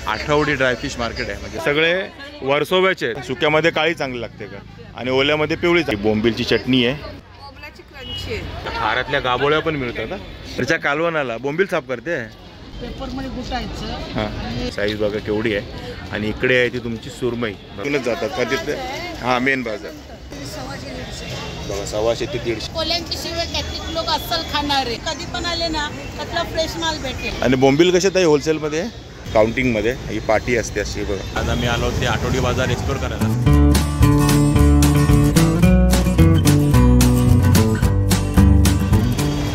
आठवडी dry fish market आहे. म्हणजे सगळे वर्सोव्याचे. सुक्यामध्ये काळी चांगली लागते का आणि ओल्यामध्ये पिवळी. बोंबीलची चटणी आहे. खाऱ्यातल्या गाबोळ्या पण मिळतात का. त्याच्या कालवणाला बोंबील साफ करते. पेपरमध्ये गुटायचं. हां साईज बघा केवढी आहे. आणि इकडे आहे ती तुमची सुरमई बघूनच जातात का तिथे. हां मेन बाजार बघा 100 ते 150. कोल्यांची शिवाय कॅथलिक लोक अस्सल खाणार आहे. कधी पण आले ना त्यातला फ्रेश माल भेटेल. आणि बोंबील कसे ताई होलसेलमध्ये काउंटिंगमध्ये ही पाटी असते अशी बघा. आता मी आलो ते आठवडी बाजार एक्सप्लोर करायला.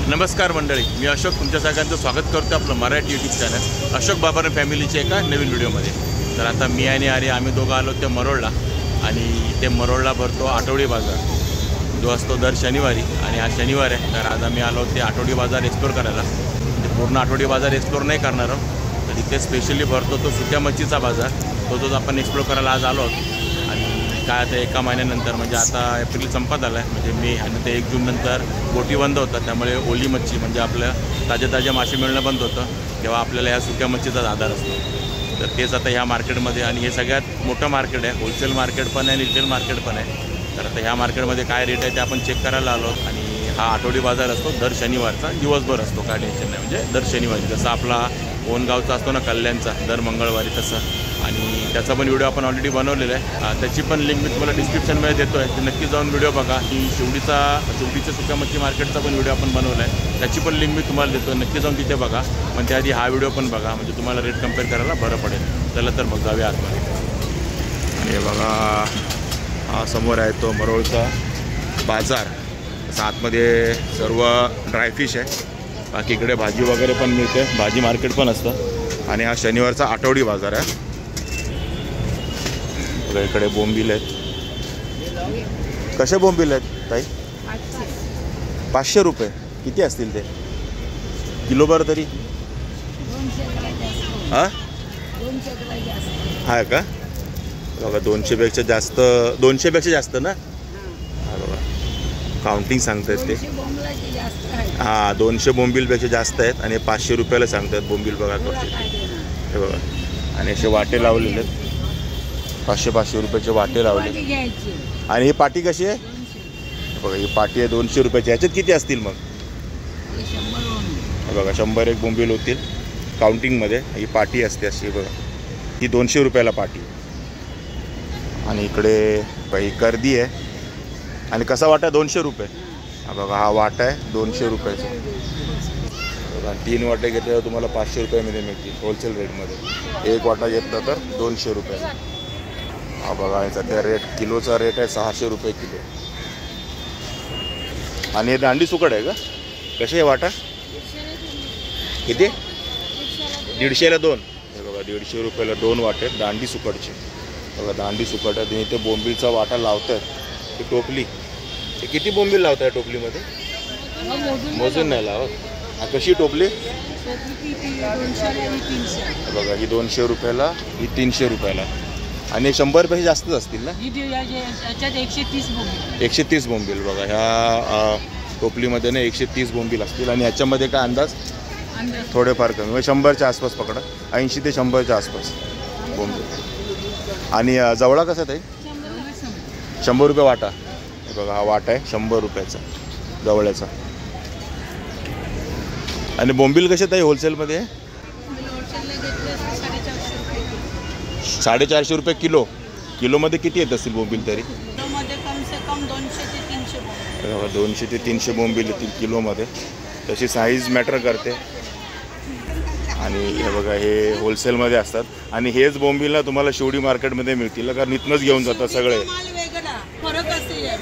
नमस्कार मंडळी, मी अशोक तुमच्या सगळ्यांचं स्वागत करतो आपलं मराठी यूट्यूब चॅनल अशोक बाबार फॅमिलीच्या एका नवीन व्हिडिओमध्ये. तर आता मी आणि आर्य आम्ही दोघं आलो ते मरोळला. आणि ते मरोळला भरतो आठवडी बाजार जो असतो दर शनिवारी. आणि आज शनिवार आहे तर आज आम्ही आलो ते आठवडी बाजार एक्सप्लोर करायला. म्हणजे पूर्ण आठवडी बाजार एक्सप्लोर नाही करणार आहोत. तर इथे स्पेशली भरतो तो सुक्या मच्छीचा बाजार. तो आपण एक्सप्लोर करायला आज आलो आहोत. आणि काय आता एका महिन्यानंतर म्हणजे आता एप्रिल संपत आला आहे म्हणजे मे आणि ते 1 जून नंतर बोटी बंद होतात. त्यामुळे ओली मच्छी म्हणजे आपल्या ताजे मासे मिळणं बंद होतं. तेव्हा आपल्याला ह्या सुक्या मच्छीचाच आधार असतो. तर तेच आता ह्या मार्केटमध्ये. आणि हे सगळ्यात मोठं मार्केट आहे. होलसेल मार्केट पण आहे, रिटेल मार्केट पण आहे. तर आता ह्या मार्केटमध्ये काय रेट आहे ते आपण चेक करायला आलो. आणि हा आठवडी बाजार असतो दर शनिवारचा, दिवसभर असतो, काय टेन्शन नाही. म्हणजे दर शनिवारी जसं आपला ओनगावचा असतो ना कल्याणचा दर मंगळवारी तसं. आणि त्याचा पण व्हिडिओ आपण ऑलरेडी बनवलेला आहे. त्याची पण लिंक मी तुम्हाला डिस्क्रिप्शनमध्ये देतो आहे. तर नक्की जाऊन व्हिडिओ बघा. की शेवटीच्या सुक्या मच्छी मार्केटचा पण व्हिडिओ आपण बनवला आहे. त्याची पण लिंक मी तुम्हाला देतो. नक्की जाऊन तिथे बघा. पण त्याआधी हा व्हिडिओ पण बघा म्हणजे तुम्हाला रेट कम्पेअर करायला बरं पडेल. चला तर मग जाऊया आतमध्ये. आणि बघा हा समोर आहे तो मरोळचा बाजार. तसं आतमध्ये सर्व ड्रायफिश आहे. बाकी इकडे भाजी वगैरे पण मिळते, भाजी मार्केट पण असतं. आणि हा शनिवारचा आठवडी बाजार आहे. बघा इकडे बोंबील आहेत. कसे बोंबील आहेत ताई? 500 रुपये. किती असतील ते किलोभर तरी? हां आहे का? बघा 200पेक्षा जास्त, 200पेक्षा जास्त ना. हा बघा काउंटिंग सांगतायत ते. हां 200 बोंबीलपेक्षा जास्त आहेत. आणि 500 रुपयाला सांगतात बोंबील. बघा हे बघा. आणि असे वाटे लावलेले आहेत. 500 रुपयाचे वाटे लावले. आणि ही पाटी कशी आहे? बघा ही पाटी आहे 200 रुपयाची. ह्याच्यात किती असतील मग? बघा 100 बोंबील होतील काउंटिंगमध्ये. ही पाटी असते अशी बघा. ही 200 रुपयाला पाटी. आणि इकडे ही कर्दी आहे. आणि कसा वाटा? 200 रुपये. हा बघा हा वाटा आहे 200 रुपयाचा. बघा 3 वाटे घेतले तर तुम्हाला 500 रुपयामध्ये मिळतील होलसेल रेटमध्ये. 1 वाटा घेतला तर 200 रुपये. हा बघा याचा त्या रेट किलोचा रेट आहे 600 रुपये किलो. आणि हे दांडी सुकट आहे का? कसे आहे वाटा? किती? 150ला 2. हे बघा 150 रुपयाला 2 वाटे दांडी सुकटचे. बघा दांडी सुकट आहे. आणि ते बोंबीलचा वाटा लावत आहेत. ती टोपली ते किती बोंबील लावत आहे टोपलीमध्ये? मोजून नाही लावत. हा कशी टोपली? बघा ही 200 रुपयाला, ही 300 रुपयाला. आणि 100पेक्षा जास्तच असतील ना? 130 बोंबील. बघा ह्या टोपलीमध्ये ना 130 बोंबील असतील. आणि ह्याच्यामध्ये काय अंदाज? थोडेफार कमी म्हणजे 100च्या आसपास पकडा. 80 ते 100च्या आसपास बोंबील. आणि जवळा कसा ताई? 100 रुपये वाटा. हे बघा हा वाटा आहे 100 रुपयाचा जवळचा. आणि बोंबील कसे ताई होलसेलमध्ये? 450 रुपये किलो. किलोमध्ये किती येत असतील बोंबील तरी? 200 ते 300 बोंबील येतील किलोमध्ये. तशी साईज मॅटर करते. आणि हे बघा हे होलसेलमध्ये असतात. आणि हेच बोंबील ना तुम्हाला शिवडी मार्केटमध्ये मिळतील कारण इथनंच घेऊन जातात सगळे.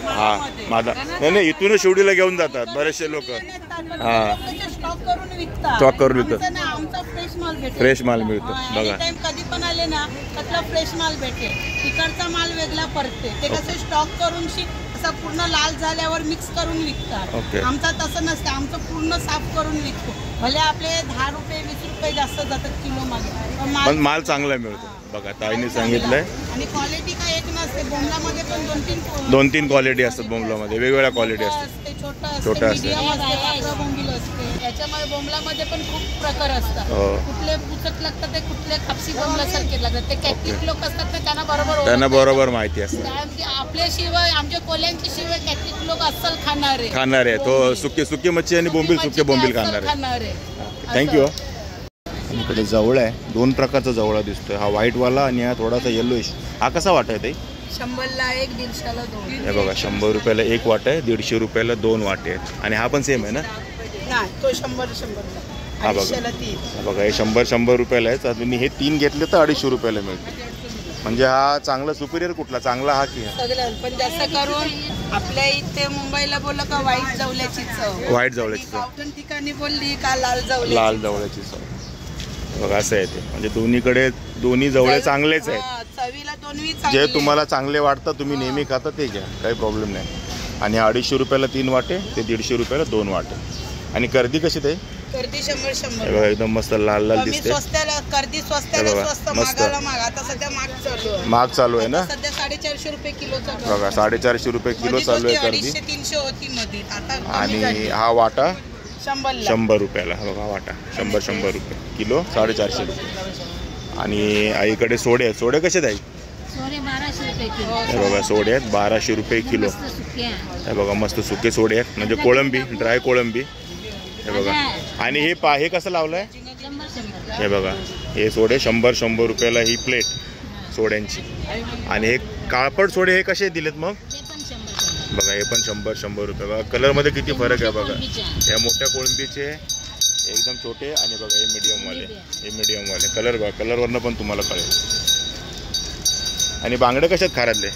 हां माझा नाही इथूनच शिवडीला घेऊन जातात बरेचसे लोक. हां स्टॉक करून विकतात. फ्रेश माल मिळतो. बघा कधी पण आले ना त्यातला फ्रेश माल भेटेल. तिकडचा माल वेगळा पडते. ते कसं स्टॉक करून असा पूर्ण लाल झाल्यावर मिक्स करून विकतात. आमचा तसं नसतं. आमचं पूर्ण साफ करून विकतो. भले आपले 10 रुपये 20 रुपये जास्त जातात किलोमध्ये पण माल चांगला मिळतो. बघा ताईने सांगितलंय. आणि क्वालिटी काय एक नसते. बोंबलामध्ये पण 2-3 क्वालिटी असतात. बोंबलामध्ये वेगवेगळ्या क्वालिटी असतात. छोटा असते. याच्यामध्ये बोंबलामध्ये पण खूप प्रकार असतात. हो. कुठले पुचक लागतात ते कुठले कापसी बोंबलासारखे लागतात. ते कॅथलिक लोक असतात ना त्यांना बरोबर त्यांना ओळखतात. बरोबर माहिती असतं. कारण की आपल्याशिवाय आमच्या कोल्यांच्या शिवाय कॅथलिक लोक अस्सल खाणारे खाणारे तो सुकी मच्छी आणि सुके बोंबील खाणारे. थँक्यू. इकडे जवळ आहे, 2 प्रकारचा जवळा दिसतोय. हा व्हाईटवाला आणि हा थोडासा येल्लोइश. हा कसा वाटा आहे ताई? 100ला 1, 150ला 2. हे बघा 100 रुपयाला 1 वाटा आहे, 150 रुपयाला 2 वाटे आहेत. आणि हा पण सेम आहे ना? नाही, तो 100ला. हा बघा, हा बघा हे 100 रुपयाला आहे. तुम्ही हे 3 घेतले तर 250 रुपयाला मिळते. म्हणजे हा चांगला सुपिरियर कुठला चांगला हा की सगळं. पण जास्त करून आपल्या इथे मुंबईला बोललं का व्हाईट जवल्याची चव, व्हाईट जवळ्याची चव, गावठण ठिकाणी बोलली का लाल जवळ्याची चव. बघा असं आहे ते. म्हणजे दोन्ही जवळे चांगलेच आहेत. चवीला दोन्ही जे तुम्हाला चांगले वाटतं तुम्ही नेहमी खाता ते घ्या, काही प्रॉब्लेम नाही. आणि 250 रुपयाला 3 वाटे, ते 150 रुपयाला 2 वाटे. आणि कर्दी कशी ते? कर्दी 100. बघा एकदम मस्त लाल लाल दिसते. कर्दी स्वस्ताला स्वस्त, मागाला माग. आता सध्या माग चालू आहे ना? सध्या 450 रुपये किलो चालू. बघा 450 रुपये किलो चालू आहे कर्दी. 250-300 होती मध्ये. आता आणि हा वाटा 100 रुपयाला. बघा वाटा 100 रुपये किलो, 450 रुपये. आणि आईकडे सोडे आहेत. सोडे कसे आहेत? 1200 रुपये किलो. हे बघा सोडे आहेत 1200 रुपये किलो. हे बघा मस्त सुके सोडे आहेत, म्हणजे कोळंबी, ड्राय कोळंबी. हे बघा. आणि हे कसं लावलं आहे? हे बघा हे सोडे 100 रुपयाला ही प्लेट सोड्यांची. आणि हे काळपट सोडे हे कसे दिलेत मग? बघा हे पण 100 रुपये. बघा कलरमध्ये किती फरक आहे बघा. या मोठ्या कोळंबीचे एकदम छोटे आणि बघा हे मीडियमवाले. कलर बघा, कलरवरनं पण तुम्हाला कळेल. आणि बांगडे कशात खारातले?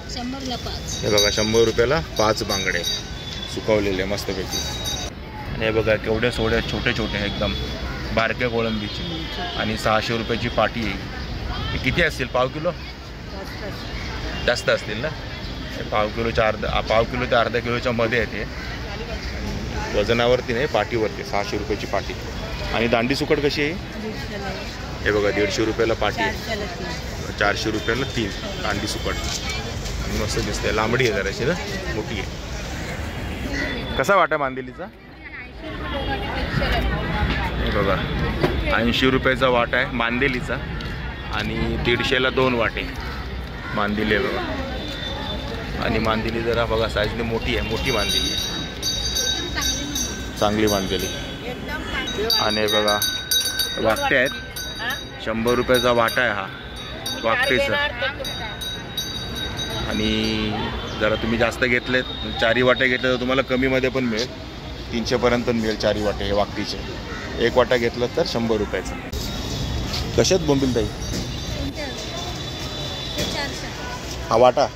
100ला 5. हे बघा 100 रुपयाला 5 बांगडे सुकवलेले मस्तपैकी. आणि हे बघा केवढे सोडे छोटे एकदम बारक्या कोळंबीचे. आणि 600 रुपयाची पाटी आहे. हे किती असतील? पाव किलो? जास्त असतील ना? पाव किलो ते अर्धा किलोच्या मध्ये आहे ते. वजनावरती नाही, पाटीवरती. 600 रुपयाची पाटी. आणि दांडी सुकट कशी आहे? हे बघा 150 रुपयाला पाटी आहे, 400 रुपयाला 3 दांडी सुकट. आणि मस्त दिसते, लांबडी आहे जराशी ना, मोठी आहे. कसा वाटा मांदेलीचा? हे बघा 80 रुपयाचा वाटा आहे मांदेलीचा. आणि 150ला 2 वाटे मांदेली आहे बघा. आणि मांदेली जरा बघा साईजने मोठी आहे, मोठी मांदेली आहे, चांगली मांदेली. आणि बघा वाकटे आहेत, 100 रुपयाचा वाटा आहे हा वाकटेचा. आणि जरा तुम्ही जास्त घेतलेत, 4 वाटे घेतले तर तुम्हाला कमीमध्ये पण मिळेल, 300पर्यंत मिळेल 4 वाटे हे वाकटीचे. 1 वाटा घेतलं तर 100 रुपयाचा. कशात बोंबील ताई? हा वाटा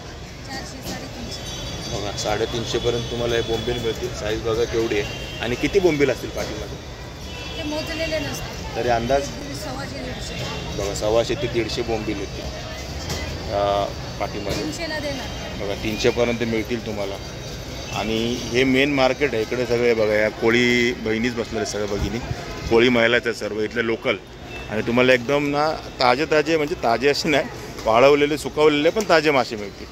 बघा 350पर्यंत तुम्हाला हे बोंबील मिळतील. साईज बघा केवढी आहे. आणि किती बोंबील असतील पाठीमध्ये? मोजलेले नसतात तरी अंदाज 100 बघा 150 ते 150 बोंबील येतील पाठीमध्ये. 300ला देणार बघा 300पर्यंत मिळतील तुम्हाला. आणि हे मेन मार्केट आहे. इकडे सगळे बघा या कोळी बहिणीच बसलेले, सगळ्या भगिनी कोळी महिलाच आहेत सर्व इथले लोकल. आणि तुम्हाला एकदम ना ताजे म्हणजे ताजे असे नाही, वाळवलेले सुकवलेले पण ताजे मासे मिळतील.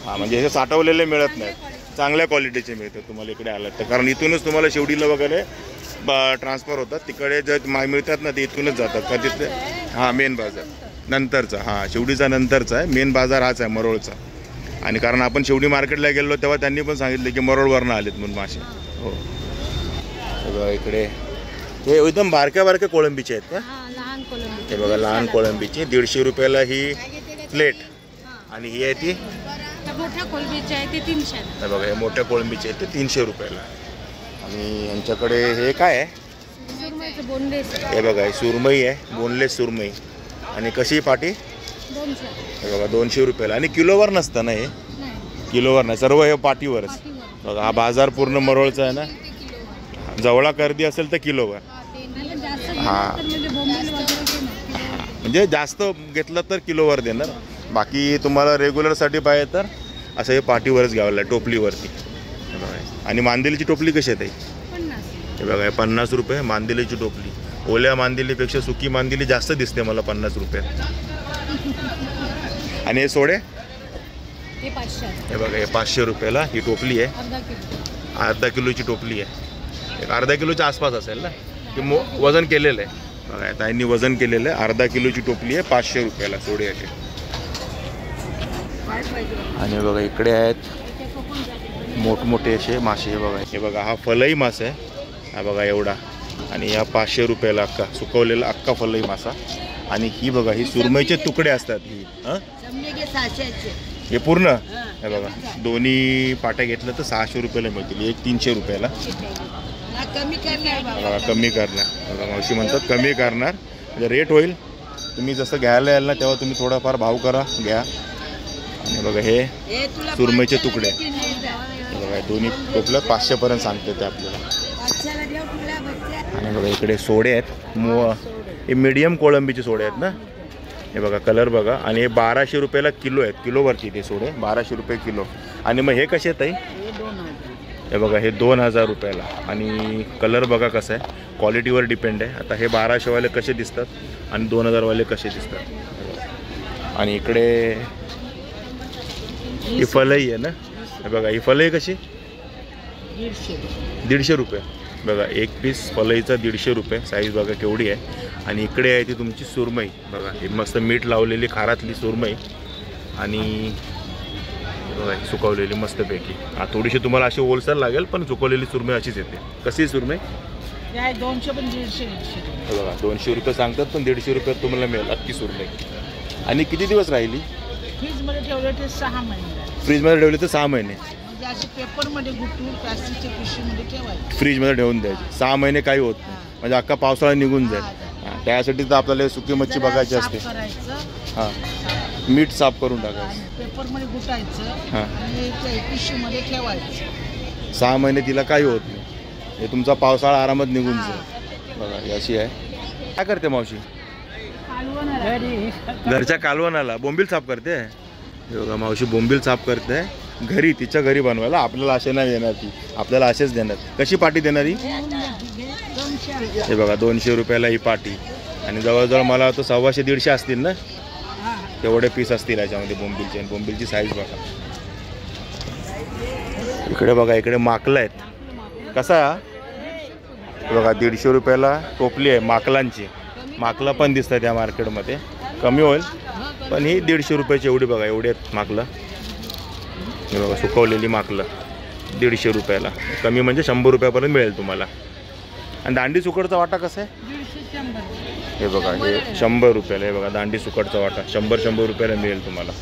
हां म्हणजे हे साठवलेले मिळत नाहीत, चांगल्या क्वालिटीचे मिळतात तुम्हाला इकडे आलात तर. कारण इथूनच तुम्हाला शेवडीला वगैरे ट्रान्सफर होतात. तिकडे जर मिळतात ना ते इथूनच जातात का तिथले. हां मेन बाजार नंतरचा, हां शेवडीचा नंतरचा आहे. मेन बाजार हाच आहे मरोळचा. आणि कारण आपण शेवडी मार्केटला गेलो तेव्हा त्यांनी पण सांगितलं की मरोळवरनं आलेत म्हणून मासे. हो सगळं इकडे हे एकदम बारक्या कोळंबीचे आहेत का? हे बघा लहान कोळंबीची 150 रुपयाला ही प्लेट. आणि ही आहे ती मोठ्या कोळंबीची आहे ती 300. हे बघा हे मोठ्या कोळंबीचे आहेत ते 300 रुपयाला. आणि यांच्याकडे हे काय आहे? हे बघा हे सुरमई आहे, बोनलेस सुरमई. आणि कशी पाटी? 200. हे बघा 200 रुपयाला. आणि किलोवर नसतं ना हे? किलोवर नाही, सर्व हे पाटीवरच. बघा हा बाजार पूर्ण मरोळचा आहे ना. जवळा कर्दी असेल तर किलोवर. हां म्हणजे जास्त घेतलं तर किलोवर देणार. बाकी तुम्हाला रेग्युलरसाठी पाहिजे तर असं हे पाटीवरच घ्यावं लागेल, टोपलीवरती. हे बघा. आणि मांदेलीची टोपली कशी आहे ताई? 50. हे बघा हे 50 रुपये मांदेलीची टोपली. ओल्या मांदेलीपेक्षा सुकी मांदेली जास्त दिसते मला 50 रुपयात. आणि हे सोडे? हे 500. हे बघा हे 500 रुपयाला ही टोपली आहे, अर्धा किलो. अर्धा किलोची टोपली आहे. एक अर्धा किलोच्या आसपास असेल ना, की वजन केलेलं आहे बघा. ताईंनी वजन केलेलं आहे. अर्धा किलोची टोपली आहे 500 रुपयाला सोडे असे. आणि बघा इकडे आहेत मोठमोठे असे मासे. हे बघा, हे बघा हा फलई मासा आहे हा बघा एवढा. आणि हा 500 रुपयाला अख्खा सुकवलेला अख्खा फलई मासा. आणि ही बघा ही सुरमईचे तुकडे असतात ही. हे पूर्ण हे बघा दोन्ही पाट्या घेतलं तर 600 रुपयाला मिळतील. एक 300 रुपयाला बघा. कमी करणार बघा मावशी म्हणतात कमी करणार म्हणजे रेट होईल. तुम्ही जसं घ्यायला याल ना तेव्हा तुम्ही थोडाफार भाव करा घ्या. आणि बघा हे सुरमईचे तुकडे बघा दोन्ही टोपलं 500 पर्यंत सांगते ते आपल्याला. आणि बघा इकडे सोडे आहेत. हे मीडियम कोळंबीचे सोडे आहेत ना. हे बघा कलर बघा. आणि हे 1200 रुपयाला किलो आहेत. किलोवरची ते सोडे 1200 रुपये किलो. आणि मग हे कसे आहेत ताई? हे बघा हे 2000 रुपयाला. आणि कलर बघा कसं आहे, क्वालिटीवर डिपेंड आहे. आता हे 1200वाले कसे दिसतात आणि 2000वाले कसे दिसतात. आणि इकडे ही फलई आहे ना. हे बघा ही फलई कशी 150 रुपये बघा. एक पीस फलईचा 150 रुपये. साईज बघा केवढी आहे. आणि इकडे आहे ती तुमची सुरमई बघा. ही मस्त मीठ लावलेली खारातली सुरमई. आणि बघा सुकवलेली मस्तपैकी. थोडीशी तुम्हाला अशी ओलसर लागेल पण सुकवलेली सुरमई अशीच येते. कशी सुरमई 200 पण 150 बघा 200 रुपये सांगतात पण 150 रुपयात तुम्हाला मिळेल अख्खी सुरमई. आणि किती दिवस राहिली? फ्रीजमध्ये ठेवले ते 6 महिने. फ्रीजमध्ये ठेवली तर 6 महिने. म्हणजे अशी पेपरमध्ये गुटून प्लास्टिकच्या पिशवीमध्ये ठेवायची. फ्रीजमध्ये ठेवून द्यायची 6 महिने काही होत नाही. म्हणजे अख्खा पावसाळा निघून जाईल. त्यासाठी तर आपल्याला सुकी मच्छी बघायची असते. हां मीठ साफ करून टाकायचं. पेपरमध्ये गुटायचं आणि पिशवीमध्ये ठेवायचं. 6 महिने तिला काही होत नाही. हे तुमचा पावसाळा आरामात निघून जाईल बघा. ही अशी आहे. काय करते मावशी? घरच्या कालवणाला बोंबील साफ करते. हे बघा मावशी बोंबील साफ करते घरी, तिच्या घरी बनवायला. आपल्याला असे नाही देणार ती, आपल्याला असेच देणार. कशी पाटी देणार ही? हे बघा 200 रुपयाला ही पाटी. आणि जवळजवळ मला वाटतं 150-150 असतील ना तेवढे पीस असतील याच्यामध्ये बोंबीलचे. आणि बोंबीलची साईज बघा. इकडे बघा इकडे माकलं आहेत. कसा बघा 150 रुपयाला टोपली आहे माकलांची. माकलं पण दिसतात या मार्केटमध्ये. कमी होईल पण ही 150 रुपयाची एवढी बघा. एवढी आहेत माकलं. हे बघा सुकवलेली माकलं 150 रुपयाला. कमी म्हणजे 100 रुपयापर्यंत मिळेल तुम्हाला. आणि दांडी सुकडचा वाटा कसा आहे? हे बघा हे 100 रुपयाला. हे बघा दांडी सुकडचा वाटा 100 रुपयाला मिळेल तुम्हाला.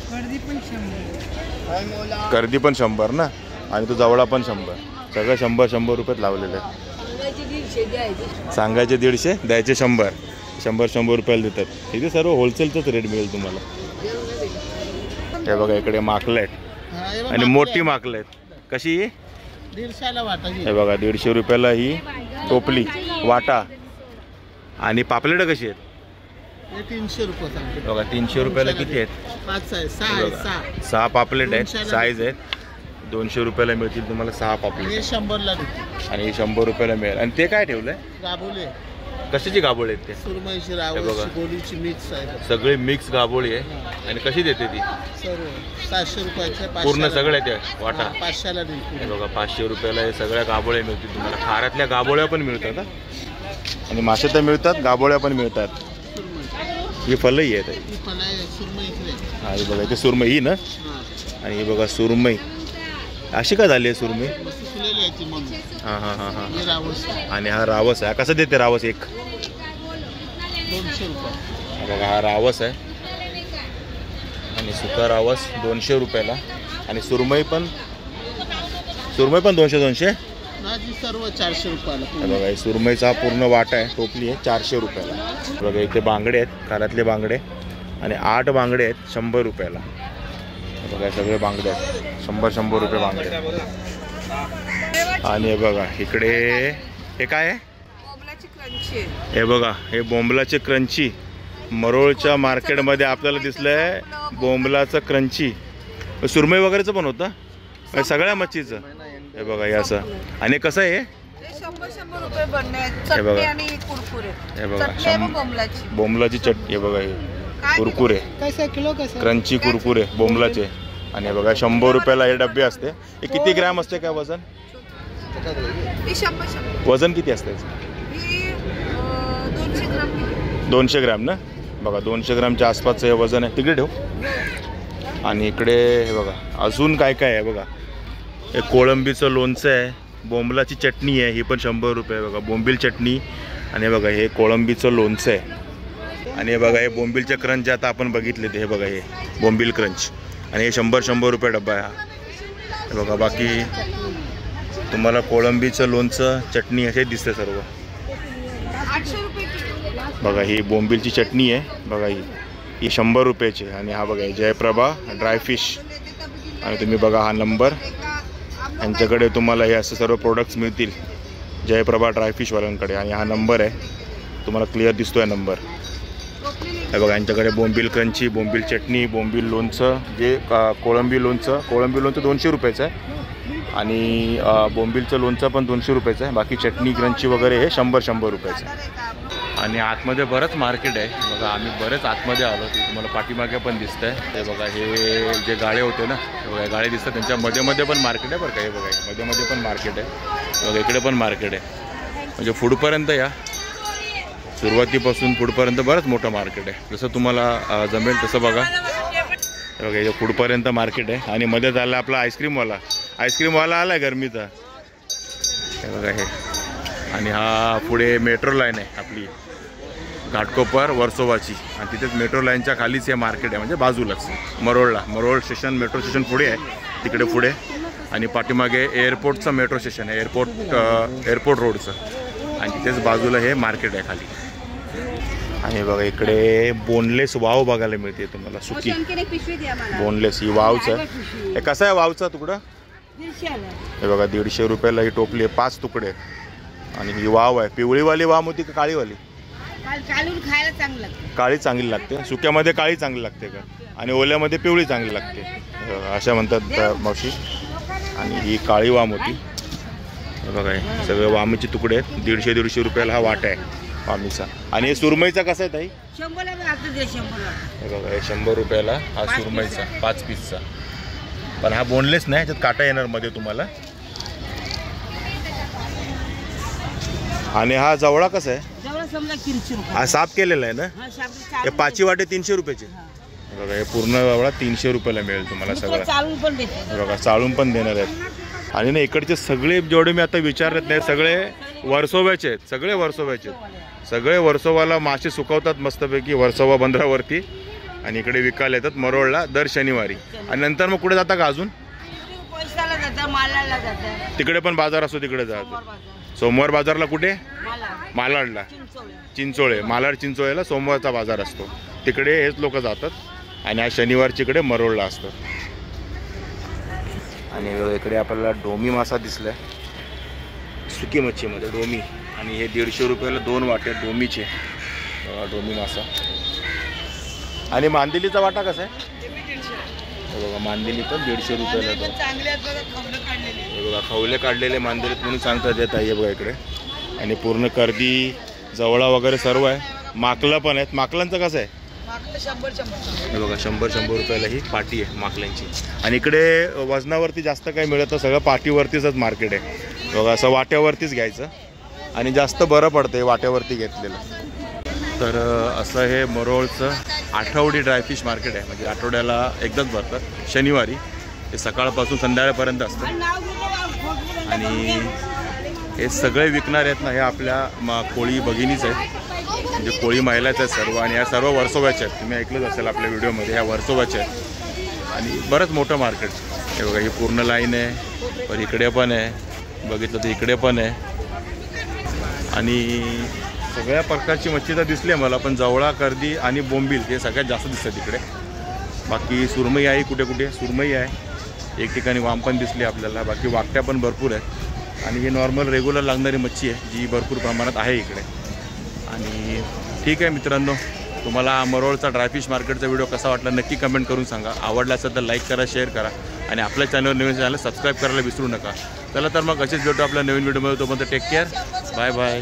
कर्दी पण 100 ना. आणि तो जवळा पण 100. सगळं 100 रुपयात लावलेलं आहे. सांगायचे 150 द्यायचे 100 रुपयाला देतात. इथे सर्व होलसेलचाच रेट मिळेल तुम्हाला. हे बघा इकडे माकलं आहेत आणि मोठी माकलं आहेत. कशी 150ला वाटा. हे बघा 150 रुपयाला ही टोपली वाटा. आणि पापलेटं कशी आहेत? 300 रुपये सांगते बघा. 300 रुपयाला किती आहेत? 5 आहे 6 6 पापलेट आहेत. साईज आहेत. 200 रुपयाला मिळतील तुम्हाला 6 पापलेट. 100ला आणि 100 रुपयाला मिळेल. आणि ते काय ठेवलंय? गाबोळे. कशाची गाबोळी आहेत ते? सुरमईची, रावसची, गोलीची मिक्स आहे. सगळी मिक्स गाबोळी आहे. आणि कशी देते ती? सर्व 700 रुपयाचे पूर्ण सगळे ते वाटा 500ला देईल. हे बघा 500 रुपयाला हे सगळ्या गाबोळ्या मिळतील तुम्हाला. खारातल्या गाबोळ्या पण मिळतात आणि मासे तर मिळतात, गाबोळ्या पण मिळतात. ही फलई आहे ताई. हा बघा इथे सुरमई ही ना. आणि हे बघा सुरमई अशी का झाली आहे सुरमई? हां हां हां हां. आणि हा रावस आहे. कसा देते रावस? एक 200 रुपये बघा. हा रावस आहे आणि सुका रावस 200 रुपयाला. आणि सुरमई पण 200 सर्व 400 रुपयाला. बघा ही सुरमईचा पूर्ण वाटा आहे. टोपली आहे 400 रुपयाला. बघा इथे बांगडे आहेत, खारातले बांगडे. आणि 8 बांगडे आहेत 100 रुपयाला. बघा सगळे बांगडे आहेत 100 रुपये बांगडे. आणि हे बघा इकडे हे काय आहे? हे बघा हे बोंबलाचे क्रंची. मरोळच्या मार्केटमध्ये आपल्याला दिसलंय बोंबलाचं क्रंची. सुरमई वगैरेचं पण होतं, सगळ्या मच्छीचं. हे बघा हे असं. आणि कसं आहे हे? 100 रुपये बनणे. हे बघा आणि कुरकुरे. हे बघा बोंबलाची चटणी. हे बघा हे कुरकुरे क्रंची कुरकुरे बोंबलाचे. आणि हे बघा 100 रुपयाला हे डबे असते. हे किती ग्रॅम असते काय वजन? ही 100 वजन किती असतं याचं? ही 200 ग्राम किलो. 200 ग्रॅम ना. बघा 200 ग्रॅमच्या आसपासचं हे वजन आहे. तिकडे ठेव. आणि इकडे हे बघा अजून काय काय आहे बघा. हे कोळंबीचं लोणचं आहे, बोंबलाची चटणी आहे, ही पण 100 रुपये. बघा बोंबील चटणी. आणि हे बघा हे कोळंबीचं लोणचं आहे. आणि हे बघा हे बोंबीलचे क्रंच आता आपण बघितले ते. हे बघा हे बोंबील क्रंच. आणि हे 100 रुपये डब्बा आहे हा. हे बघा बाकी तुम्हाला कोळंबीचं लोणचं चटणी असे दिसते सर्व. 800 रुपये किलो. बघा ही बोंबीलची चटणी आहे. बघा ही 100 रुपयाची. आणि हा बघा जयप्रभा ड्रायफिश. आणि तुम्ही बघा हा नंबर. यांच्याकडे तुम्हाला हे असे सर्व प्रोडक्ट्स मिळतील जयप्रभा ड्रायफिशवाल्यांकडे. आणि हा नंबर आहे तुम्हाला क्लिअर दिसतो आहे नंबर. हे बघा यांच्याकडे बोंबील क्रंची, बोंबील चटणी, बोंबील लोणचं, जे कोळंबी लोणचं 200 रुपयाचं आहे. आणि बोंबीलचं लोणचं पण 200 रुपयाचं आहे. बाकी चटणी क्रंची वगैरे हे 100 रुपयाचं आहे. आणि आतमध्ये बरंच मार्केट आहे. बघा आम्ही बरेच आतमध्ये आलो. तुम्हाला पाठीमागे पण दिसत आहे. हे बघा हे जे गाळे होते ना, हे बघा गाळे दिसतात त्यांच्या मध्ये पण मार्केट आहे बरं का. हे बघा मध्ये पण मार्केट आहे. बघा इकडे पण मार्केट आहे. म्हणजे पुढपर्यंत या, सुरुवातीपासून पुढपर्यंत बरंच मोठं मार्केट आहे. जसं तुम्हाला जमेल तसं बघा. हे बघा हे पुढपर्यंत मार्केट आहे. आणि मध्ये झाला आपला आईस्क्रीमवाला आला आहे गरमीचा. हे बघा हे. आणि हा पुढे मेट्रो लाईन आहे आपली घाटकोपर वर्सोवाची. आणि तिथेच मेट्रो लाईनच्या खालीच हे मार्केट आहे, म्हणजे बाजूलाच मरोळ स्टेशन, मेट्रो स्टेशन पुढे आहे तिकडे पुढे. आणि पाठीमागे एअरपोर्टचं मेट्रो स्टेशन आहे, एअरपोर्ट रोडचं. आणि तिथेच बाजूला हे मार्केट आहे खाली. आणि बघा इकडे बोनलेस वाव बघायला मिळते तुम्हाला. सुकी बोनलेस ही वावचं. हे कसं आहे वावचा तुकडा? हे बघा 150 रुपयाला ही टोपली आहे, 5 तुकडे. आणि ही वाव आहे. पिवळीवाली वाव होती का काळीवाली? खायला चांगलं लागतं. काळी चांगली लागते. सुक्यामध्ये काळी चांगली लागते का? आणि ओल्यामध्ये पिवळी चांगली लागते अशा म्हणतात मावशी. आणि ही काळी वाम होती. हे बघा हे सगळे वामीचे तुकडे आहेत. 150 रुपयाला हा वाटा आहे वामीचा. आणि हे सुरमईचा कसा आहे ताई? 100 हे बघा हे 100 रुपयाला हा सुरमईचा 5 पीसचा. पण हा बोनलेस नाही, ह्याच्यात काटा येणार मध्ये तुम्हाला. आणि हा जवळा कसा आहे? हा साफ केलेला आहे ना. हे 5 वाटे 300 रुपयाचे. बघा हे पूर्ण जवळा 300 रुपयाला मिळेल तुम्हाला सगळं. बघा चाळून पण देणार आहेत. आणि ना इकडचे सगळे जेवढे मी आता विचारत नाही सगळे वर्सोव्याचे आहेत. सगळे वर्सोवाला मासे सुकवतात मस्तपैकी वर्सोवा बंदरावरती. आणि इकडे विकायला येतात मरोळला दर शनिवारी. आणि नंतर मग कुठे जाता का अजून? तिकडे पण बाजार असतो, तिकडे जातो. सोमवार बाजारला कुठे? मालाडला. चिंचोळे, मालाड चिंचोळेला सोमवारचा बाजार असतो. तिकडे हेच लोक जातात. आणि आज शनिवारची इकडे मरोळला असतं. आणि इकडे आपल्याला डोमी मासा दिसलाय सुकी मच्छीमध्ये डोमी. आणि हे 150 रुपयाला 2 वाटे डोमीचे. डोमी मासा. आणि मांदेलीचा वाटा कसा आहे? बघा मांदेली पण 150 रुपयाला. हे बघा खवले काढलेले मांदेलीत म्हणून सांगतात येत आहे. बघा इकडे. आणि पूर्ण कर्दी जवळा वगैरे सर्व आहे. माकलं पण आहेत. माकलांचं कसं आहे? हे बघा 100 रुपयाला ही पाटी आहे माकलांची. आणि इकडे वजनावरती जास्त काही मिळत नाही, सगळं पाटीवरतीच मार्केट आहे. बघा असं वाट्यावरतीच घ्यायचं आणि जास्त बरं पडतं वाट्यावरती घेतलेलं. तर असं हे मरोळचं आठवडी ड्रायफिश मार्केट आहे. म्हणजे आठवड्याला एकदाच भरतात शनिवारी. हे सकाळपासून संध्याकाळपर्यंत असतं. आणि हे सगळे विकणार आहेत ना हे आपल्या कोळी भगिनीच आहेत, म्हणजे कोळी महिलाच आहेत सर्व. आणि या सर्व वर्सोव्याच्या आहेत. तुम्ही ऐकलंच असेल आपल्या व्हिडिओमध्ये ह्या वर्सोव्याच्या आहेत. आणि बरंच मोठं मार्केट. हे बघा ही पूर्ण लाईन आहे. पण इकडे पण आहे, बघितलं तर इकडे पण आहे. आणि सगळ्या प्रकारची मच्छी तर दिसली आहे मला. पण जवळा, कर्दी आणि बोंबील हे सगळ्यात जास्त दिसतात इकडे. बाकी सुरमई आहे कुठे कुठे, सुरमई आहे एक ठिकाणी, वाम पण दिसली आपल्याला. बाकी वाकट्या पण भरपूर आहेत. आणि ही नॉर्मल रेग्युलर लागणारी मच्छी आहे जी भरपूर प्रमाणात आहे इकडे. आणि ठीक आहे मित्रांनो, तुम्हाला मरोळचा ड्रायफिश मार्केटचा व्हिडिओ कसा वाटला नक्की कमेंट करून सांगा. आवडला असेल तर लाईक करा, शेअर करा. आणि आपल्या चॅनल सबस्क्राईब करायला विसरू नका. चला तर मग असेच भेटू आपल्या नवीन व्हिडिओमध्ये. तोपर्यंत टेक केअर, बाय बाय.